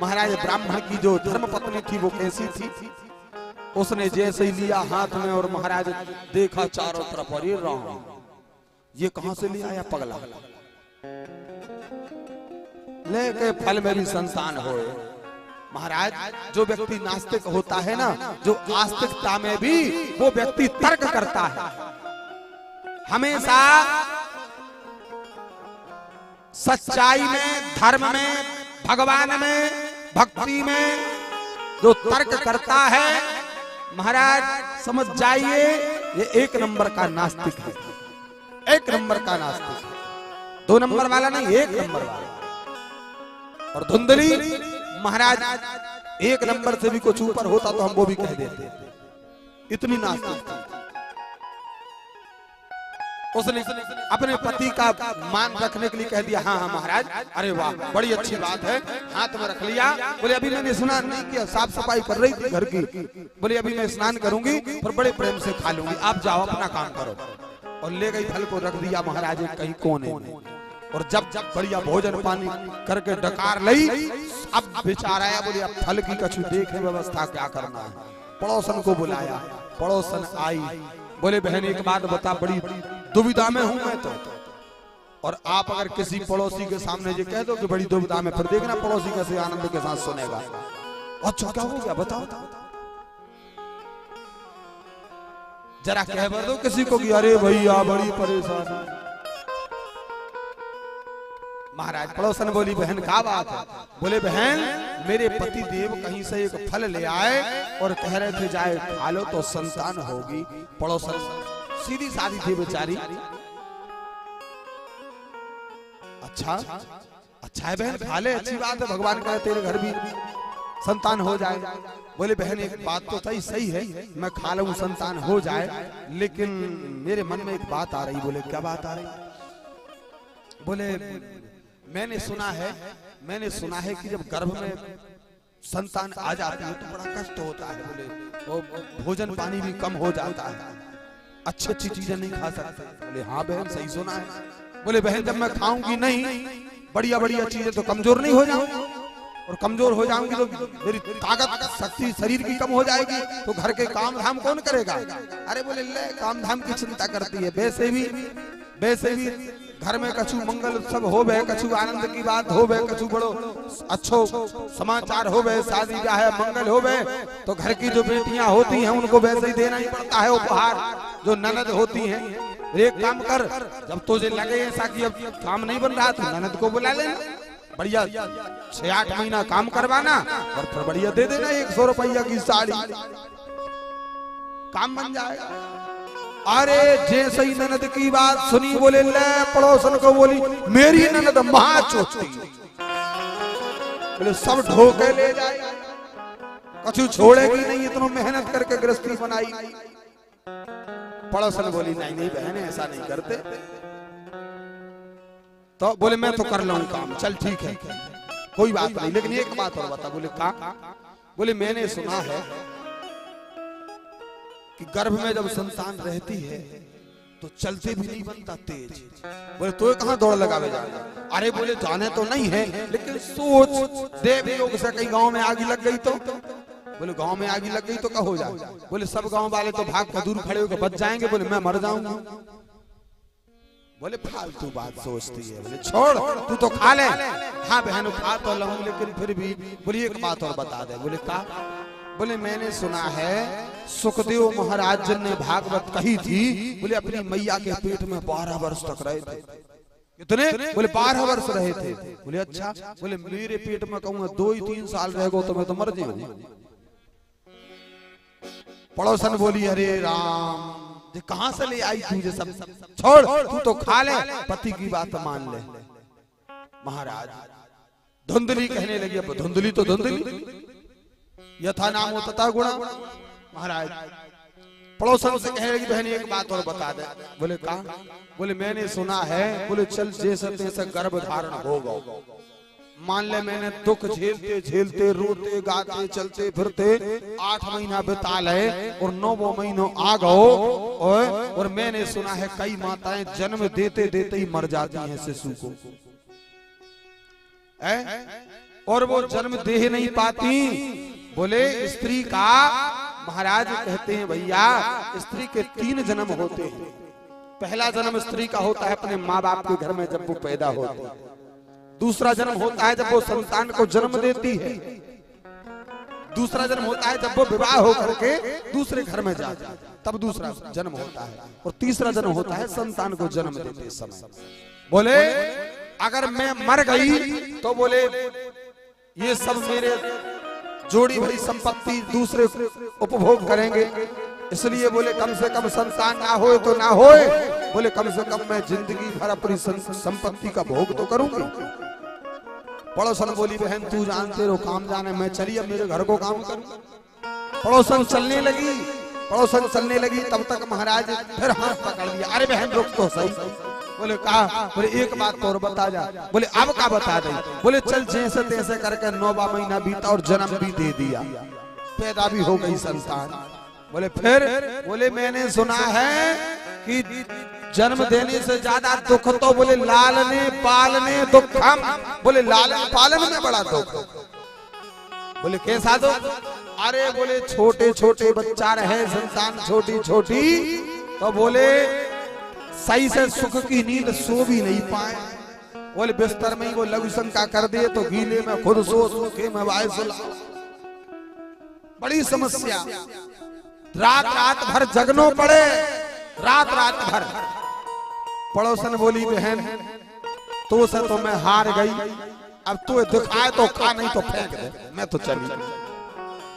महाराज ब्राह्मण की जो धर्म पत्नी थी वो कैसी थी? उसने जैसे ही लिया हाथ में और महाराज देखा चारों तरफ, और ये कहां से ले आया पगला? लेके फल में भी संतान होए। महाराज जो व्यक्ति नास्तिक होता है ना, जो आस्तिकता में भी वो व्यक्ति तर्क करता है। हमेशा सच्चाई में, धर्म में, भगवान में, भक्ति में जो तर्क करता है, महाराज समझ जाइए ये एक नंबर का नास्तिक है। एक नंबर का नास्तिक, 2 नंबर वाला नहीं, 1 नंबर वाला। और धुंधली महाराज 1 नंबर से भी कुछ ऊपर होता तो हम वो भी कह देते, इतनी नास्तिक। उसने अपने पति का मान रखने के लिए कह दिया, हाँ हाँ महाराज, अरे वाह बड़ी अच्छी बात है, हाथ में रख लिया। बोले अभी मैंने स्नान नहीं किया, साफ सफाई कर रही थी घर की। बोले अभी मैं स्नान करूंगी पर बड़े प्रेम से खा लूंगी, आप जाओ अपना काम करो। और ले गई फल को रख दिया महाराज कहीं कोने में। और जब बढ़िया भोजन पानी करके डकार लई, अब विचार आया, बोले अब फल की कछु देखे व्यवस्था क्या करना है। पड़ोसन को बुलाया, पड़ोसन आई। बोले बहन एक बात बता, बड़ी दुविधा में हूं मैं तो। और आप अगर किसी पड़ोसी के सामने ये कह दो कि बड़ी दुविधा में, फिर देखना पड़ोसी कैसे आनंद के साथ सुनेगा। अच्छा क्या हो गया बताओ, जरा कह दो किसी को कि अरे भैया बड़ी परेशानी। महाराज पड़ोसन बोली बहन क्या बात है? बोले बहन मेरे पति देव कहीं से एक फल ले आए और कह रहे थे जाए खा लो तो संतान होगी। पड़ोसन सीधी सादी थी बेचारी। अच्छा अच्छा है बहन, खा ले, अच्छी बात है, भगवान करे तेरे घर भी संतान हो जाए। बोले बहन एक बात तो सही है, मैं खा लूं संतान हो जाए, लेकिन मेरे मन में एक बात आ रही। बोले क्या बात आ रही? बोले मैंने सुना है कि जब गर्भ में संतान आ जाती है तो बड़ा कष्ट होता है। बोले वो भोजन पानी भी कम हो जाता है, अच्छी अच्छी चीजें नहीं खा सकते। बोले हाँ बहन सही सुना है। बोले बहन जब मैं खाऊंगी नहीं बढ़िया बढ़िया चीजें तो कमजोर नहीं हो जाऊंगी, और कमजोर हो जाऊंगी तो मेरी ताकत शक्ति शरीर की कम हो जाएगी, तो घर के काम धाम कौन करेगा? अरे बोले ले काम धाम की चिंता करती है, वैसे भी घर में कछु मंगल उत्सव हो बे, कछु आनंद की बात हो बे, कछु बड़ो अच्छो समाचार हो बे, शादी ब्याह मंगल हो बे, तो घर की जो बेटियां होती हैं उनको वैसे ही देना ही पड़ता है उपहार। जो ननद होती हैं, एक काम कर, जब तुझे लगे ऐसा कि अब काम नहीं बन रहा तो ननद को बुला लेना, बढ़िया 6-8 महीना काम करवाना और फिर बढ़िया दे देना 100 रुपया की साड़ी, काम बन जाएगा। अरे जैसे ही ननद की बात सुनी, बोले ले पड़ोसन को बोली मेरी ननद महा चोटी। बोले सब ढोके ले जाए, कछु छोड़ेगी नहीं, इतना मेहनत करके गृहस्थी बनाई। पड़ोसन बोली नहीं बहने ऐसा नहीं करते। तो बोले मैं तो कर लूं काम, चल ठीक है कोई बात नहीं, लेकिन एक बात और बता। बोले का? बोले मैंने सुना है कि गर्भ में जब संतान रहती है तो चलते भी नहीं बनता तेज। बोले तो कहां दौड़ लगावे जाएगा? अरे बोले जाने तो नहीं है, लेकिन सोच देव योग से कहीं गांव में आग लग गई तो? बोले गांव में आग लग गई तो क्या हो जाए? बोले सब गांव वाले तो भाग कर दूर खड़े होकर बच जाएंगे। बोले मैं मर जाऊंगा। बोले फालतू बात सोचती है। बोले छोड़ तू तो खा ले। हाँ बहन खा तो लूं, लेकिन फिर भी बोली एक बात और बता दे। बोले का? बोले मैंने सुना है सुखदेव महाराज जी ने भागवत कही थी, बोले अपनी मैया के पेट में 12 वर्ष तक रहे थे। कितने? बोले 12 वर्ष रहे थे। बोले अच्छा। बोले मेरे पेट में कहूँगा 2-3 साल रह गो तो मैं तो मर जाऊंगा। पड़ोसन बोली अरे राम ये कहां से ले आई तुझे सब? छोड़ तू तो खा ले, पति की बात मान ले। महाराज धुंधली कहने लगी। अब धुंधली तो धुंधली, यथा नाम हो तथा गुणा। महाराज पड़ोसन से कहने लगी बहन एक बात और बता दे। बोले का? बोले मैंने सुना है, बोले चल जैसे तैसे गर्भ धारण होगा। मान ले मैंने दुख झेलते झेलते रोते गाते चलते फिरते 8 महीना बिता ले और 9वां महीनों आ गो, और मैंने सुना है कई माताएं जन्म देते देते ही मर जाती हैं शिशु को। और वो जन्म दे नहीं पाती। बोले स्त्री का महाराज कहते हैं भैया स्त्री के 3 जन्म होते हैं। पहला जन्म स्त्री का होता है अपने माँ बाप के घर में जब वो पैदा होती है। दूसरा जन्म होता है जब वो संतान को जन्म देती है। दूसरा जन्म होता है जब वो विवाह होकर के दूसरे घर में जाती है, तब दूसरा जन्म होता है। और तीसरा जन्म होता है संतान को जन्म देते समय। बोले अगर मैं मर गई तो बोले ये सब मेरे जोड़ी भरी संपत्ति दूसरे उपभोग करेंगे, इसलिए बोले कम से कम संतान ना होए तो ना होए, बोले कम से कम मैं जिंदगी भर अपनी संपत्ति का भोग तो करूंगी। पड़ोसन बोली बहन तू जानते रहो काम जाने, मैं चली अब मेरे घर को काम करूं। पड़ोसन चलने लगी तब तक महाराज फिर हाथ पकड़ लिया, अरे बहन रुक तो सही। बोले कहा, बोले एक बात तो और बता जा। बोले अब का बता दे। बोले चल जैसे तैसे करके 9वां महीना बीता और जन्म भी दे दिया, पैदा भी हो गई संतान। बोले फिर, बोले मैंने सुना है कि जन्म देने से ज्यादा दुख तो बोले लालने पालने दुखम, बोले लालन पालन में बड़ा दुख। बोले कैसा दुख? अरे बोले छोटे छोटे बच्चा रहे संतान छोटी छोटी, तो बोले सही से सुख की नींद सो भी नहीं पाए। बोले बिस्तर में ही वो लघु शंका कर दे तो गीले में खुद सो, सूखे में वाय सुला। बड़ी समस्या, रात भर जगनो पड़े, रात भर। पड़ोसन बोली बहन तो से तो मैं हार गई, अब तू दिखाए तो खा नहीं तो फेंक दे, मैं तो चली।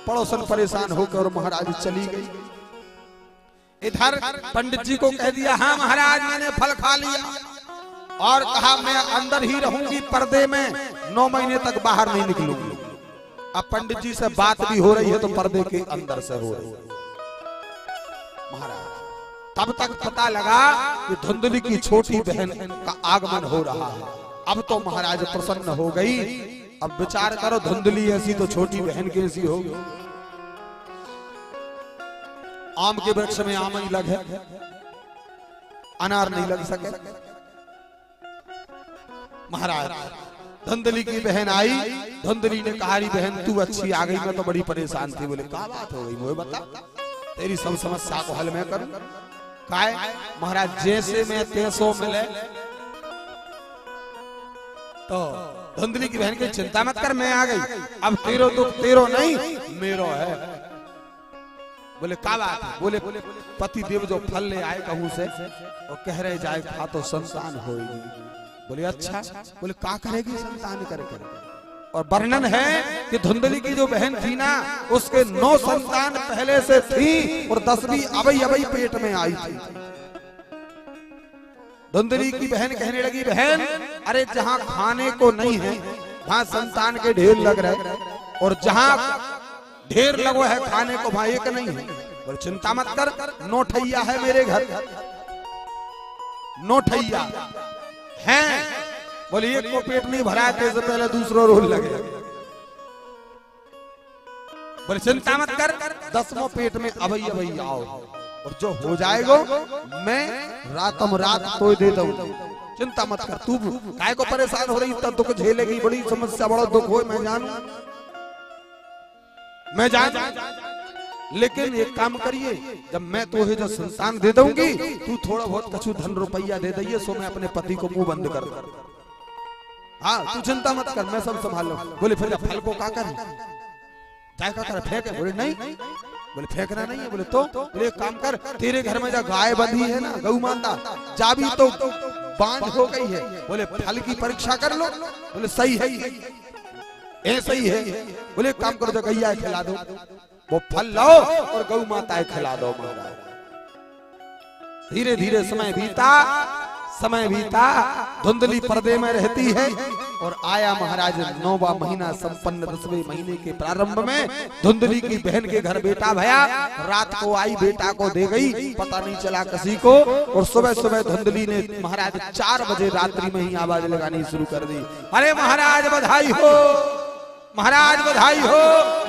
पड़ोसन परेशान होकर महाराज चली गई। इधर पंडित जी को कह दिया हाँ महाराज मैंने फल खा लिया, और कहा मैं अंदर ही रहूंगी पर्दे में, 9 महीने तक बाहर नहीं निकलूंगी। अब पंडित जी से बात भी हो रही है तो पर्दे के अंदर से हो रही है। महाराज तब तक पता लगा कि धुंधली की छोटी बहन का आगमन हो रहा है। अब तो महाराज प्रसन्न हो गई। अब विचार करो धुंधली ऐसी तो छोटी बहन कैसी होगी। आम के वृक्ष में आम ही लगे, अनार नहीं लग सके। महाराज धुंधली की बहन आई, धुंधली ने कहा बहन तू अच्छी आ गई, मैं तो बड़ी परेशान थी। बोले क्या बात हो गई मुझे बता, तेरी सब समस्या को हल मैं करूं। काय महाराज जैसे मैं तैसो मिले। तो धुंधली की बहन की चिंता मत कर, मैं आ गई, अब तेरो दुख तेरो नहीं मेरो है। बोले क्या बात है? बोले पति देव जो फल ले आए कहूं से और कह रहे जाए खा तो संतान होगी। बोले अच्छा, बोले क्या करेगी संतान करके? और वर्णन है कि धुंधली की जो बहन थी ना उसके 9 संतान पहले से थी और 10वीं अबई पेट में आई थी। धुंधली की बहन कहने लगी बहन अरे जहाँ खाने को नहीं है वहाँ संतान के ढेर लग रहे, और जहाँ ढेर लगो है खाने को वहाँ एक नहीं है। बोले चिंता मत कर, 9 ठैया है मेरे घर, 9 ठैया हैं। बोले एक को पेट नहीं भरा है तो पहले दूसरा रोल लगे। बोले चिंता मत कर, 10वां पेट में अबई आओ, और जो हो जाएगा मैं रातम रात तो दे दूं। चिंता मत कर, तू काय को परेशान हो रही, तब दुख झेलेगी, बड़ी समस्या बड़ा दुख हो मैं जानू, मैं जान। लेकिन एक काम करिए, जब मैं तो जो संतान दे दूंगी तू थोड़ा बहुत कछु धन रुपया दे दइए, सो मैं अपने पति को मुंह बंद कर दूं। हाँ तू चिंता मत कर, मैं सब संभाल लूं। बोले फिर फल को क्या करें? क्या कर फेंके? बोले नहीं, बोले फेंकना नहीं है। बोले तो? बोले एक काम कर, तेरे घर में जो गाय बंधी है ना गौ माता, जाबी तो बांझ हो गई है, बोले फल की परीक्षा कर लो। बोले सही है, ऐसा ही है। बोले एक काम करो जो गैया खिला दो, वो फल लाओ और गौ माता खिला दो। महाराज धीरे धीरे समय बीता, धुंधली पर्दे में रहती है। और आया महाराज 9वां महीना संपन्न 10वें महीने के प्रारंभ में धुंधली की बहन के घर बेटा भया। रात को आई, बेटा को दे गई, पता नहीं चला किसी को। और सुबह सुबह धुंधली ने महाराज 4 बजे रात्रि में ही आवाज लगानी शुरू कर दी, अरे महाराज बधाई हो, महाराज बधाई हो,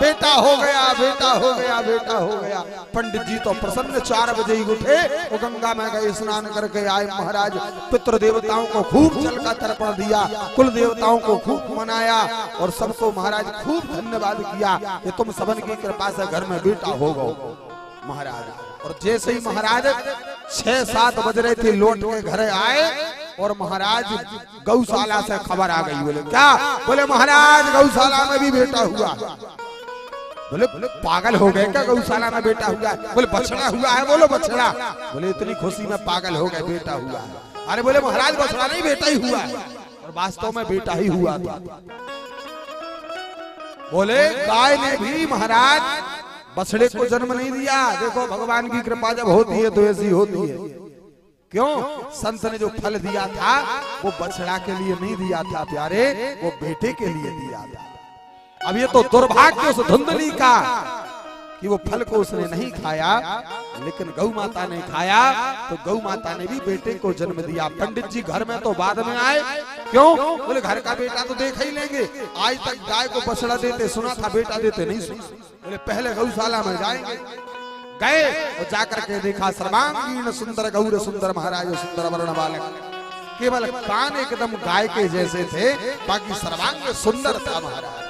बेटा हो गया, बेटा हो गया, बेटा हो गया। पंडित जी तो प्रसन्न 4 बजे ही उठे, वो गंगा में गए, स्नान करके आए। महाराज पितृ देवताओं को खूब जल का तर्पण दिया, कुल देवताओं को खूब मनाया और सबको महाराज खूब धन्यवाद किया कि तुम सबन की कृपा से घर में बेटा हो गए महाराज। और जैसे ही महाराज 6-7 बज रहे थे, लौट के घर आए और महाराज गौशाला से खबर आ गई। बोले क्या? बोले महाराज गौशाला में भी बेटा हुआ। बोले पागल हो गए क्या? गौशाला में बेटा हुआ? बोले बछड़ा हुआ है। बोलो बछड़ा। बोले इतनी खुशी में पागल हो गए, बेटा हुआ है। अरे बोले महाराज बछड़ा नहीं, बेटा ही हुआ है। और वास्तव में बेटा ही हुआ था। बोले गाय ने भी महाराज बछड़े को जन्म नहीं दिया। देखो भगवान की कृपा जब होती है तो ऐसी होती है। क्यों? संत ने जो फल दिया था वो बछड़ा के लिए नहीं दिया था प्यारे, वो बेटे के लिए दिया था। अब ये तो दुर्भाग्य उस धुंधली का कि वो फल को उसने नहीं खाया, लेकिन गौ माता ने खाया, तो गौ माता ने भी बेटे को जन्म दिया। पंडित जी घर में तो बाद में आए। क्यों? बोले घर का बेटा तो देख ही लेंगे। आज तक गाय को बछड़ा देते सुना था, बेटा देते नहीं सुना। बोले पहले गौशाला में जाएंगे। गए और जाकर के देखा सर्वांगीण सुंदर गौर सुंदर महाराज सुंदर वर्ण बालक। केवल कान एकदम गाय के जैसे थे, बाकी सर्वांग सुंदर था महाराज,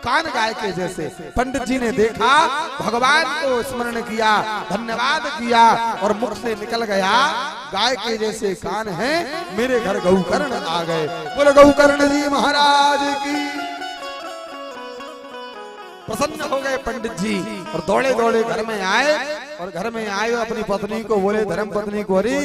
कान गाय के जैसे। पंडित जी ने देखा, भगवान को स्मरण किया, धन्यवाद किया और मुख से निकल गया गाय के जैसे कान हैं, मेरे घर गौकर्ण आ गए। बोले गौकर्ण जी महाराज की। प्रसन्न हो गए पंडित जी और दौड़े दौड़े घर में आए। और घर में आए अपनी पत्नी को बोले, धर्म पत्नी को, अरे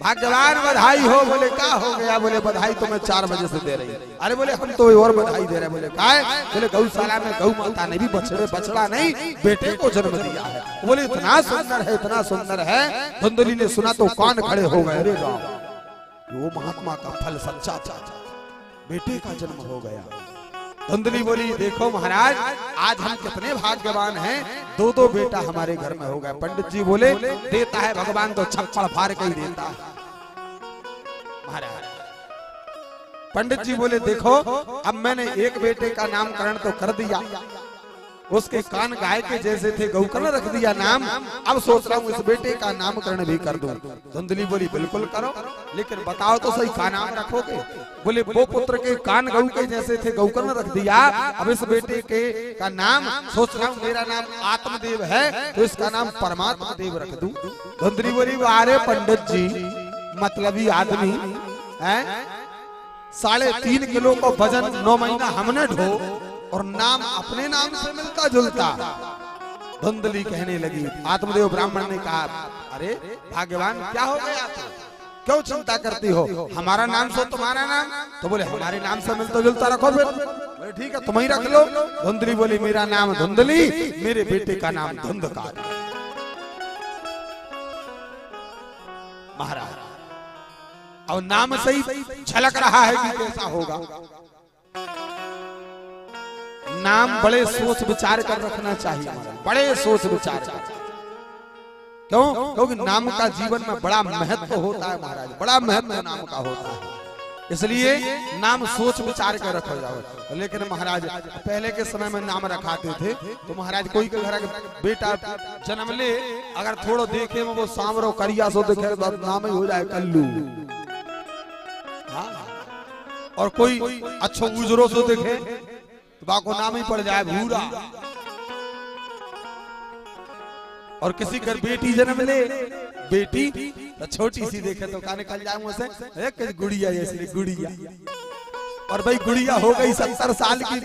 भाग्यवान बधाई हो। बोले क्या हो गया? बोले बधाई तो मैं 4 बजे से दे रही। अरे बोले हम तो और बधाई दे रहे। बोले काय? बोले गौशाला में गौ माता ने भी बछड़ा नहीं बेटे को जन्म दिया है। बोले इतना सुंदर है, इतना सुंदर है। धुंधली ने सुना तो कान खड़े हो गए। अरे राम, वो महात्मा का फल सच्चा था, बेटे का जन्म हो गया। धुंधली बोली देखो महाराज आज हम कितने भाग्यवान हैं, 2-2 बेटा हमारे घर में हो गए। पंडित जी बोले देता है भगवान तो छप्पड़ फाड़ के ही देता है महाराज। पंडित जी बोले देखो अब मैंने एक बेटे का नामकरण तो कर दिया, उसके कान गाय के जैसे थे, गौकर्ण रख दिया नाम। अब सोच रहा हूँ इस बेटे का नामकरण भी कर दूं। धुंधली बोली बिल्कुल करो, लेकिन बताओ तो सही क्या नाम रखोगे? बोले वो पुत्र के कान गौ के जैसे थे, गौकर्ण रख दिया। अब इस बेटे के का नाम सोच रहा हूँ, मेरा नाम आत्मदेव है तो इसका नाम परमात्मा देव रख दूं। धुंधली बोली अरे पंडित जी मतलबी आदमी है, 3.5 किलो को वजन 9 महीना हमने ढो और नाम अपने नाम से मिलता जुलता। धुंधली कहने लगी। आत्मदेव ब्राह्मण ने कहा अरे भाग्यवान क्या हो गया, क्यों चिंता करती हो? हमारा नाम सो तुम्हारा नाम। तो बोले हमारे नाम से मिलता जुलता रखो फिर। बोले ठीक है तुम ही रख लो। धुंधली बोली मेरा नाम धुंधली, मेरे बेटे का नाम धुंधकार। महाराज और नाम से ही झलक रहा है कि कैसा होगा। नाम बड़े सोच विचार कर रखना चाहिए, बड़े सोच विचार कर। क्यों? क्योंकि नाम का जीवन में बड़ा महत्व होता है महाराज, बड़ा महत्व नाम का होता है। इसलिए नाम सोच विचार कर रखा जाओ। लेकिन महाराज पहले के समय में नाम रखाते थे तो महाराज कोई के घर बेटा जन्म ले, अगर थोड़ा देखे में वो सांवरो करिया सो देखे तो नाम ही हो जाए कल्लू। और कोई अच्छो गुजरो सो देखे बाको नाम ही पड़ जाए भूरा। और किसी घर बेटी जन्म ले, बेटी तो छोटी सी देखे तो का निकल जाए मुझसे एक गुड़िया जैसी गुड़िया। और भाई गुड़िया हो गई 70 साल की,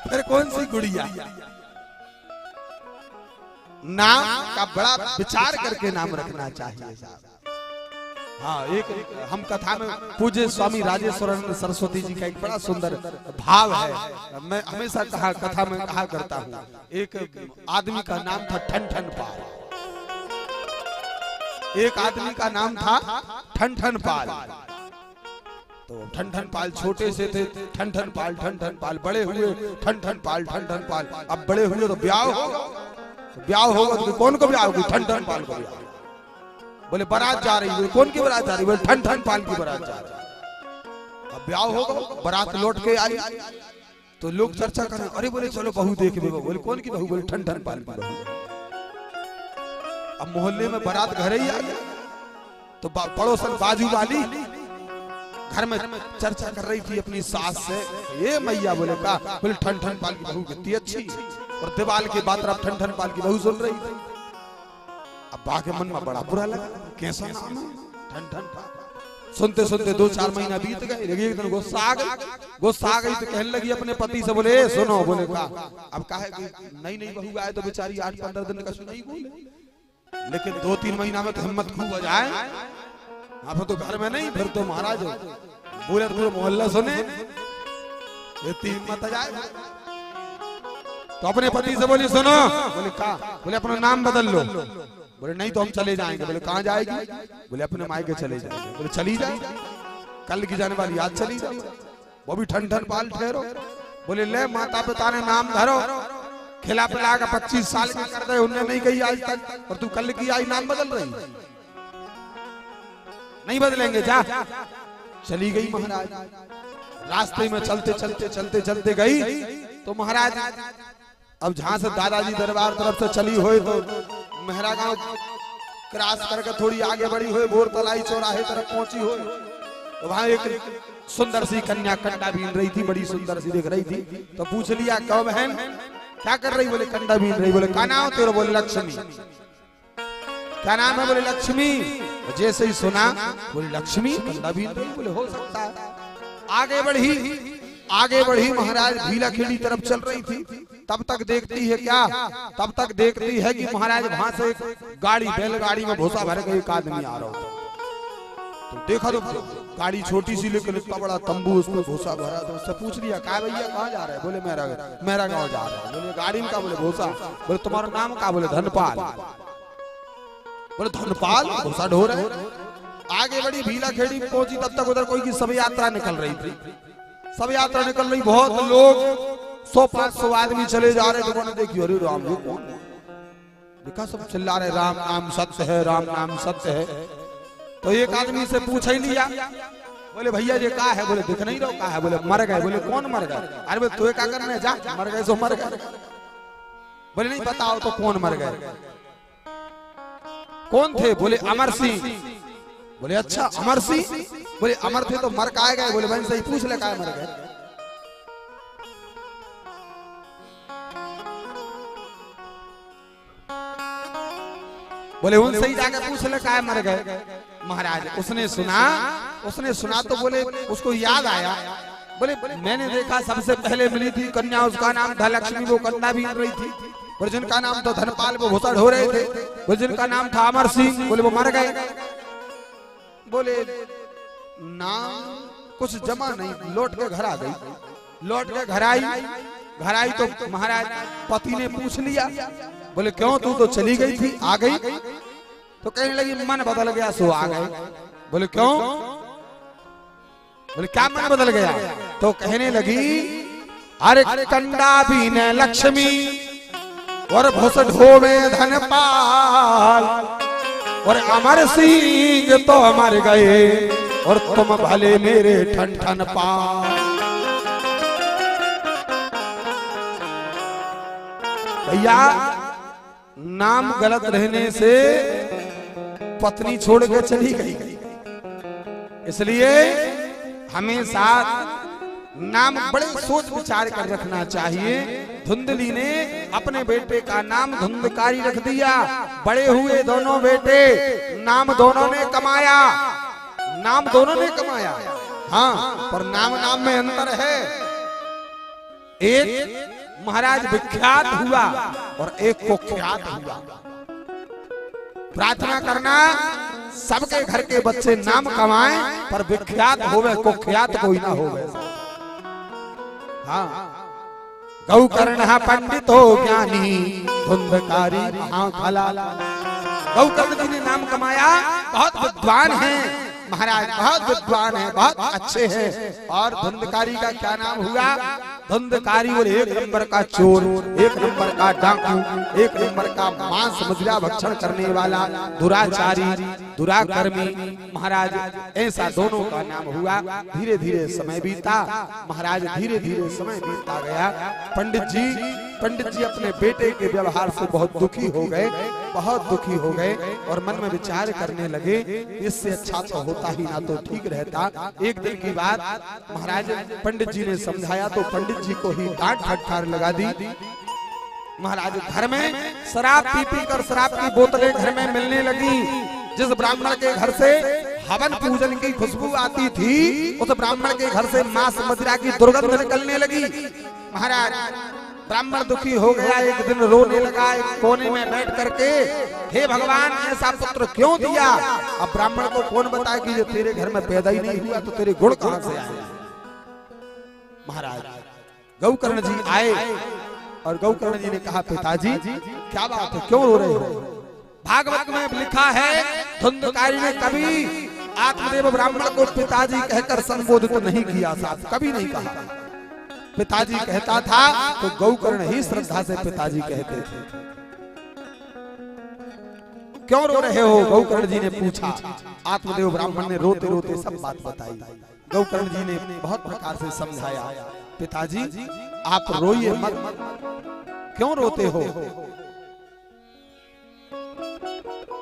फिर कौन सी गुड़िया? नाम का बड़ा विचार करके नाम रखना चाहिए साहब। हाँ, एक हम कथा में पूज्य स्वामी राजेश्वरानंद सरस्वती जी का एक बड़ा सुंदर भाव है। मैं हमेशा कथा में कहा करता हूँ, एक आदमी का नाम था ठन ठन पाल। एक आदमी का नाम था ठन ठन पाल। तो ठन ठन पाल छोटे से थे, ठन ठन पाल बड़े हुए, ठन ठन पाल। अब बड़े हुए तो ब्याह होगा तो कौन को ब्याह होगी? ठन ठन पाल को ब्याह। बोले बारात जा रही है, कौन की बारात जा रही है? बोले ठन ठन पाल की बारात जा रही है। अब ब्याह होगा, बारात लौट के आई तो लोग चर्चा करें, अरे बोले चलो बहू देख लो। बोले कौन की बहू? बोले ठन ठन पाल की बहू। अब मोहल्ले में बारात घर ही आ गया तो पड़ोसन बाजू वाली घर में चर्चा कर रही थी अपनी सास से, ये मैया बोले का? बोले ठन ठन पाल की बहू कितनी अच्छी। और दीवाल के बाद तरफ ठन ठन पाल की बहू सुन रही थी। अब बा के मन में बड़ा बुरा लगा, कैसा नाम है ठन ठन पाल। सुनते सुनते 2-4 महीना बीत गए। लगी एक दिन गुस्सा आ गई तो कहने लगी अपने पति से, बोले सुनो, बोले का अब कहा है कि नई बहू आए तो बेचारी 8-15 दिन का सुनाई बोले, लेकिन 2-3 महीना में तो हिम्मत खूब हो जाए। अब तो घर में नहीं, फिर तो महाराज पूरे मोहल्ला सुने, इतनी हिम्मत आ जाए। तो अपने पति से बोली सुनो, बोले का? बोले अपना नाम बदल लो। बोले नहीं तो हम चले जाएंगे। बोले कहाँ जाएगी? बोले अपने मायके चले जाएंगे। बोले चली जाए, कल की जाने वाली आज चली जाए, वो भी ठन ठन पाल ठहरो। बोले ले माता पिता ने नाम धरो, खिला पिला का 25 साल की कर दे, उन्हें नहीं कही आज तक, और तू कल की आई नाम बदल रही? नहीं बदलेंगे, जा। चली गई महाराज। रास्ते में चलते गई तो महाराज अब जहां से दादाजी दरबार तरफ से चली हुई तो मेहरा गांव क्रॉस करके थोड़ी आगे बढ़ी हुई, बोर तलाई चौराहे तरफ पहुंची हुई तो वहां एक सुंदर सी कन्या कंडा बीन रही थी, बड़ी सुंदर सी दिख रही थी। तो पूछ लिया, क्यों बहन क्या कर रही? बोले कंडा बीन रही। बोले का नाम तेरा? बोले लक्ष्मी। क्या नाम है? बोले लक्ष्मी। जैसे ही सुना, बोले लक्ष्मी कंडा बीन रही? बोले हो सकता है। आगे बढ़ी महाराज भीला खेड़ी तरफ चल रही थी। तब तक देखती है कि महाराज वहां से एक गाड़ी, बैलगाड़ी में भूसा भर के एक आदमी आ रहा होता। तो देखा तो गाड़ी छोटी सी लेकिन इतना बड़ा तंबू, उसमें भूसा भरा। तो उससे पूछ लिया, कहा भैया कहाँ जा रहे हैं? बोले मेरा गाँव जा रहा है। बोले गाड़ी में का? बोले भूसा। बोले तुम्हारा नाम का? बोले धनपाल। बोले धनपाल भूसा ढो रहे। आगे बढ़ी भीला खेड़ी पहुंची, तब तक उधर कोई की सब यात्रा निकल रही थी। बहुत लोग 100-500 आदमी चले जा रहे। तो देखिए, अरे राम जी कौन? देखा सब चिल्ला रहे, राम नाम सत्य है, राम नाम सत्य है। तो एक आदमी से पूछ ही लिया, बोले भैया ये का है? बोले दिख नहीं रहा। का है? बोले मर गए। बोले कौन मर गए? अरे बोले तू क्या करने जा, मर गए सो मर गए। बोले नहीं बताओ तो कौन मर गए? कौन थे? बोले अमर सिंह। बोले अच्छा अमर सिंह। बोले अमर थे तो मर काहे गए? बोले बहन सही पूछ ले काहे मर गए? बोले उनसे ही जाके पूछ ले काहे मर गए? महाराज उसने सुना तो बोले उसको याद आया। बोले मैंने देखा सबसे पहले मिली थी कन्या, उसका नाम था लक्ष्मी, वो कन्या भी रही थी। और जिनका नाम था धनपाल, वो भूसा ढो रहे थे। वो जिनका नाम था अमर सिंह, बोले वो मर गए। बोले नाम कुछ जमा नहीं, लौट के घर आ गई। घर आई तो महाराज पति ने पूछ लिया, बोले क्यों तू तो चली गई थी, आ गई? तो कहने लगी मन बदल गया सो आ गए। बोले क्यों? बोले क्या मन बदल गया? तो कहने लगी अरे कंडा भी न लक्ष्मी और भूसा ढोवे धनपाल, और अमर सिंह तो मर गए और तुम भले मेरे ठन ठन पाल। भैया नाम गलत रहने से पत्नी छोड़ के चली गई, इसलिए हमेशा नाम बड़े सोच विचार कर रखना चाहिए। धुंधली ने अपने बेटे का नाम धुंधकारी रख दिया। बड़े हुए दोनों बेटे, नाम दोनों ने कमाया, हाँ, पर नाम में अंतर है। एक महाराज विख्यात हुआ और एक कुख्यात हुआ। प्रार्थना करना सबके घर के बच्चे नाम कमाएं, पर विख्यात होवे, कुख्यात कोई ना होवे। हाँ, गौ कर्ण पंडित हो ज्ञानी, धुंधकारी महाखला। गौ कर्ण जी ने नाम कमाया, बहुत विद्वान हैं महाराज, बहुत विद्वान हैं, बहुत अच्छे हैं। और धुंधकारी का क्या नाम हुआ? धुंधकारी बोले एक नंबर का चोर, एक नंबर का डाकू, एक नंबर का मांस मदिरा भक्षण करने वाला, दुराचारी, दुराकर्मी। महाराज ऐसा दोनों का नाम हुआ। धीरे धीरे समय बीता महाराज, धीरे धीरे समय बीतता गया। पंडित जी अपने बेटे के व्यवहार से बहुत दुखी हो गए, बहुत दुखी हो गए और मन में विचार करने लगे इससे अच्छा तो होता ही ना तो ठीक रहता। एक दिन की बात महाराज पंडित जी ने समझाया तो पंडित जी को ही डांट फटकार लगा दी। महाराज घर में शराब पी कर शराब की बोतलें घर में मिलने लगी। जिस ब्राह्मण के घर से हवन पूजन की खुशबू आती थी उस ब्राह्मण के घर से मांस मदिरा की दुर्गंध निकलने लगी। महाराज ब्राह्मण दुखी हो गया, एक दिन रोने लगा एक कोने में बैठ करके, हे भगवान ऐसा पुत्र क्यों दिया। अब ब्राह्मण को कौन बताए कि ये तेरे घर में पैदा ही नहीं हुआ तो तेरे गुण कहां से आए। महाराज गौकर्ण जी आए और गौकर्ण जी ने कहा पिताजी क्या बात है, क्यों रो रहे हो। भागवत में लिखा है धुंधकारी ने कभी आत्मदेव ब्राह्मण को पिताजी कहकर संबोधित नहीं किया, साहब कभी नहीं कहा। पिताजी कहता था तो गौकर्ण ही श्रद्धा से पिताजी कहते थे। क्यों रो रहे हो, गौकर्ण जी ने पूछा। आत्मदेव ब्राह्मण ने रोते रोते सब बात बताई। गौकर्ण जी ने बहुत प्रकार से समझाया, पिताजी आप रोइए मत, क्यों रोते हो।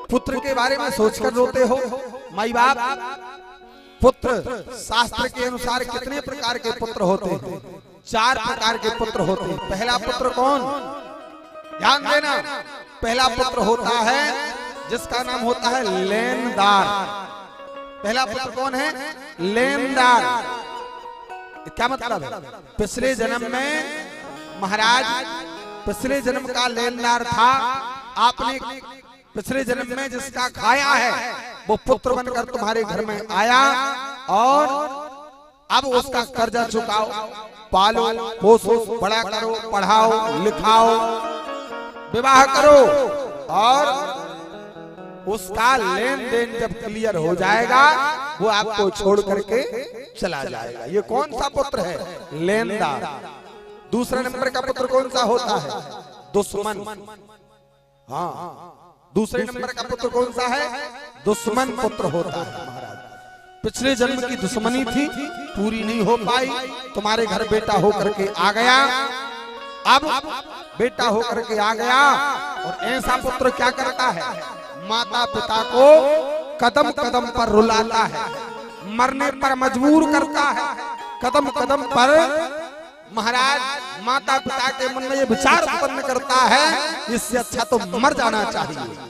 पुत्र के बारे में सोचकर रोते हो। माई बाप पुत्र शास्त्र के अनुसार कितने प्रकार के पुत्र होते हैं, 4 प्रकार के पुत्र होते हैं। पहला पुत्र कौन, ध्यान देना, पहला पुत्र होता है जिसका नाम होता है लेनदार। पहला पुत्र कौन है, लेनदार। क्या मतलब है, पिछले जन्म में महाराज पिछले जन्म का लेनदार था, आपने पिछले जन्म में जिसका खाया है वो पुत्र बनकर तुम्हारे घर में आया और अब उसका कर्जा चुकाओ, पालो पोसो, बड़ा करो, पढ़ाओ लिखाओ, विवाह करो और उसका लेन देन जब क्लियर हो जाएगा वो आपको छोड़ करके चला जाएगा। ये कौन सा पुत्र है, लेनदार। दूसरा नंबर का पुत्र कौन सा होता है, दुश्मन। हाँ, दूसरे नंबर का पुत्र कौन सा है, दुश्मन पुत्र होता है। महाराज पिछले जन्म की दुश्मनी थी, पूरी नहीं हो पाई, तुम्हारे घर बेटा होकर के आ गया, अब बेटा होकर के आ गया और ऐसा पुत्र क्या करता है, माता पिता को कदम कदम पर रुलाता है, मरने पर मजबूर करता है, कदम कदम पर महाराज माता पिता के मन में ये विचार उत्पन्न करता है इससे अच्छा तो मर जाना चाहिए।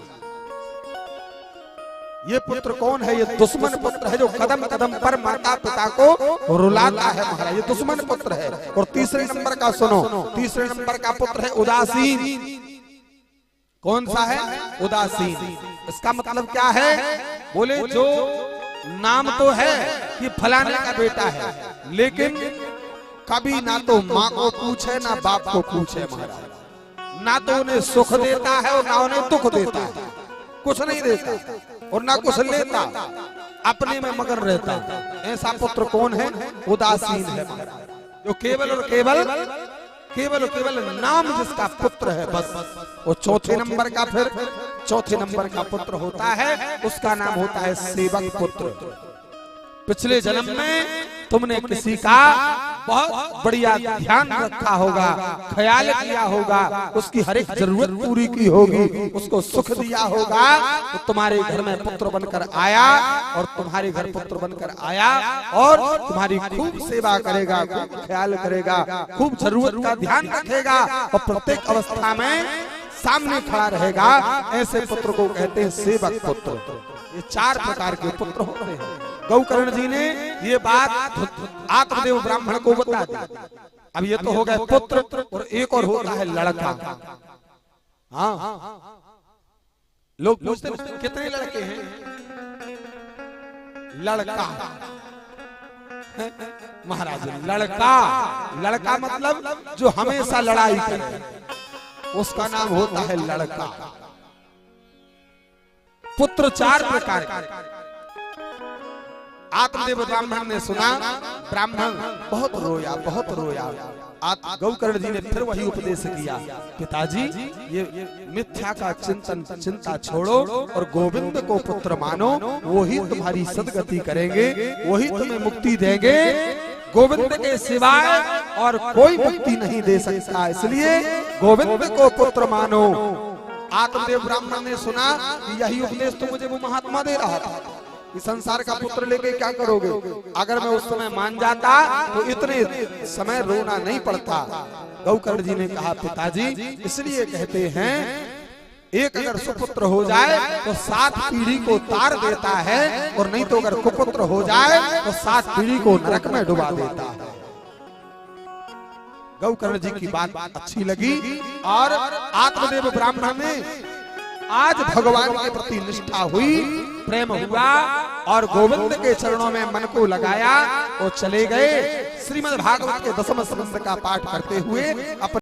ये पुत्र कौन है, ये दुश्मन पुत्र है जो कदम कदम पर माता पिता को रुलाता है। महाराज ये दुश्मन पुत्र है। और तीसरे नंबर का सुनो, तीसरे नंबर का पुत्र है उदासीन। कौन सा है, उदासीन। इसका मतलब क्या है, बोले जो नाम तो है कि फलाने का बेटा है लेकिन कभी ना तो माँ को पूछे ना बाप को पूछे। महाराज ना तो उन्हें सुख देता है और ना उन्हें दुख देता है, कुछ नहीं देता और ना कुछ लेता, अपने में मगन रहता। ऐसा पुत्र कौन है, उदासीन है। जो केवल और केवल केवल और केवल नाम जिसका पुत्र है बस। वो चौथे नंबर का फिर चौथे नंबर का पुत्र होता है, उसका नाम होता है सेवक पुत्र। पिछले जन्म में तुमने किसी का बहुत बढ़िया ध्यान रखा होगा, ख्याल किया होगा, उसकी हर एक जरूरत पूरी की होगी, उसको सुख दिया होगा, तो तुम्हारे घर में पुत्र बनकर आया और तुम्हारे घर पुत्र बनकर आया और तुम्हारी खूब सेवा करेगा, खूब ख्याल करेगा, खूब जरूरत का ध्यान रखेगा और प्रत्येक अवस्था में सामने खड़ा रहेगा। ऐसे पुत्र को कहते हैं सेवक पुत्र। ये 4 प्रकार के पुत्र होते हैं। गौकर्ण जी ने ये बात आत्मदेव ब्राह्मण को बता दी। अब ये तो हो गए पुत्र और एक और होता है लड़का। हाँ, लोग पूछते हैं कितने लड़के हैं, लड़का। महाराज लड़का, लड़का मतलब जो हमेशा लड़ाई करे, उसका नाम होता है लड़का। पुत्र 4 प्रकार के। आत्मदेव ब्राह्मण ने सुना, ब्राह्मण बहुत रोया, बहुत रोया। गौकर्ण जी ने फिर वही उपदेश किया, पिताजी ये मिथ्या का चिंता छोड़ो और गोविंद को पुत्र मानो, वही तुम्हारी सदगति करेंगे, वही तुम्हें मुक्ति देंगे। गोविंद के सिवाय और कोई मुक्ति नहीं दे सकता, इसलिए गोविंद को पुत्र मानो। आत्मदेव ब्राह्मण ने सुना, यही उपदेश तो मुझे वो महात्मा दे रहा था कि संसार का पुत्र लेके क्या करोगे। अगर मैं उस समय मान जाता तो इतने समय रोना नहीं पड़ता। गौकर्ण जी ने कहा, पिताजी इसलिए कहते हैं एक अगर सुपुत्र हो जाए तो 7 पीढ़ी को तार देता है, और नहीं तो अगर कुपुत्र हो जाए तो 7 पीढ़ी को नरक में डुबा देता है। गौकर्ण जी की बात अच्छी लगी और आत्मदेव ब्राह्मण ने आज भगवान के प्रति निष्ठा हुई, प्रेम हुआ और गोविंद के चरणों में मन को लगाया और चले गए। श्रीमद् भागवत के 10वें स्कंद का पाठ करते हुए अपने